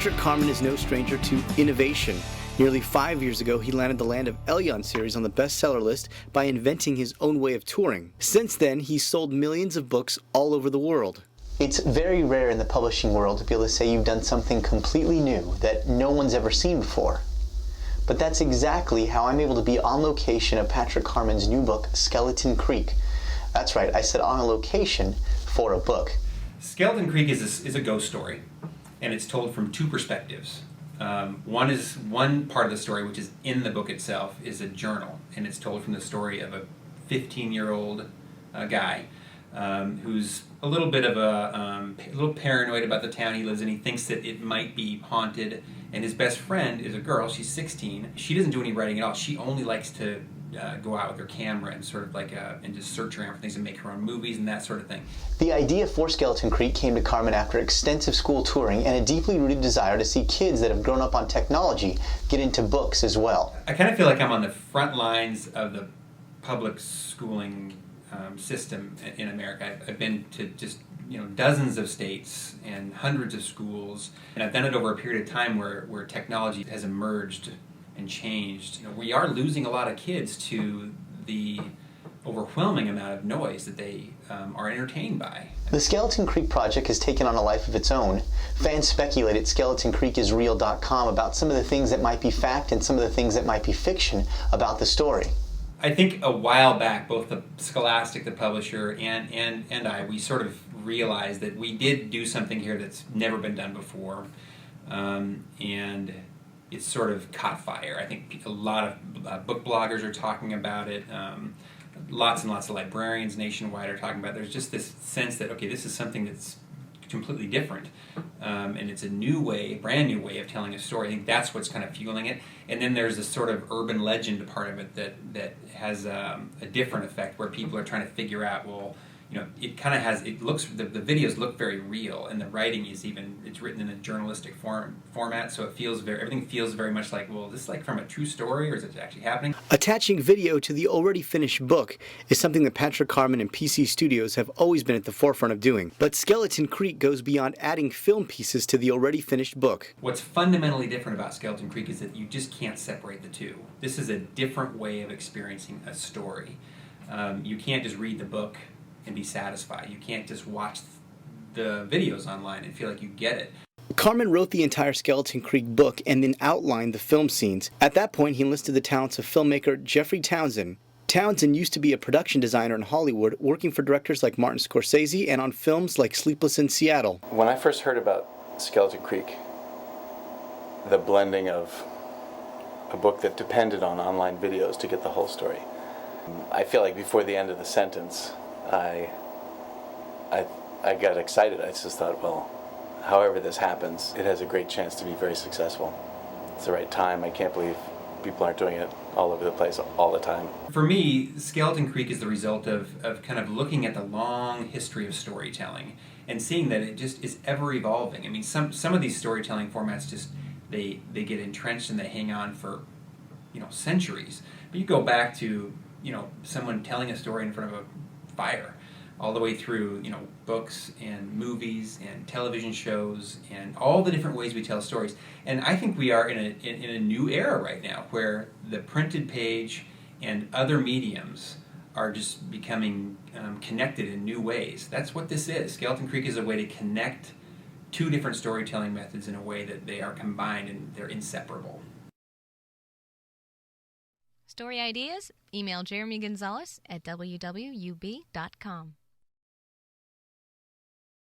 Patrick Carman is no stranger to innovation. Nearly 5 years ago, he landed the Land of Elyon series on the bestseller list by inventing his own way of touring. Since then, he's sold millions of books all over the world. It's very rare in the publishing world to be able to say you've done something completely new that no one's ever seen before. But that's exactly how I'm able to be on location of Patrick Carman's new book, Skeleton Creek. That's right, I said on location for a book. Skeleton Creek is a ghost story, and it's told from two perspectives. One part of the story, which is in the book itself, is a journal, and it's told from the story of a 15-year-old guy who's a little bit of a little paranoid about the town he lives in. He thinks that it might be haunted, and his best friend is a girl. She's 16. She doesn't do any writing at all. She only likes to go out with her camera and sort of and just search around for things and make her own movies and that sort of thing. The idea for Skeleton Creek came to Carman after extensive school touring and a deeply rooted desire to see kids that have grown up on technology get into books as well. I kind of feel like I'm on the front lines of the public schooling system in America. I've been to just dozens of states and hundreds of schools, and I've done it over a period of time where technology has emerged and changed. We are losing a lot of kids to the overwhelming amount of noise that they are entertained by. The Skeleton Creek project has taken on a life of its own. Fans speculate at SkeletonCreekIsReal.com about some of the things that might be fact and some of the things that might be fiction about the story. I think a while back, both the Scholastic, the publisher, and I, we sort of realized that we did do something here that's never been done before, and it sort of caught fire. I think a lot of book bloggers are talking about it. Lots and lots of librarians nationwide are talking about it. There's just this sense that, okay, this is something that's completely different, and it's a brand new way of telling a story. I think that's what's kind of fueling it. And then there's this sort of urban legend part of it that has a different effect, where people are trying to figure out, well, it kind of has, the videos look very real, and the writing is it's written in a journalistic format, so everything feels very much like, well, is this like from a true story, or is it actually happening? Attaching video to the already finished book is something that Patrick Carman and PC Studios have always been at the forefront of doing. But Skeleton Creek goes beyond adding film pieces to the already finished book. What's fundamentally different about Skeleton Creek is that you just can't separate the two. This is a different way of experiencing a story. You can't just read the book and be satisfied. You can't just watch the videos online and feel like you get it. Carman wrote the entire Skeleton Creek book and then outlined the film scenes. At that point, he enlisted the talents of filmmaker Jeffrey Townsend. Townsend used to be a production designer in Hollywood, working for directors like Martin Scorsese and on films like Sleepless in Seattle. When I first heard about Skeleton Creek, the blending of a book that depended on online videos to get the whole story, I feel like before the end of the sentence, I got excited. I just thought, well, however this happens, it has a great chance to be very successful. It's the right time. I can't believe people aren't doing it all over the place all the time. For me, Skeleton Creek is the result of kind of looking at the long history of storytelling and seeing that it just is ever evolving. I mean, some of these storytelling formats just they get entrenched and they hang on for centuries. But you go back to someone telling a story in front of a fire, all the way through books and movies and television shows and all the different ways we tell stories. And I think we are in a new era right now, where the printed page and other mediums are just becoming connected in new ways. That's what this is. Skeleton Creek is a way to connect two different storytelling methods in a way that they are combined and they're inseparable. Story ideas? Email Jeremy Gonzalez at wwub.com.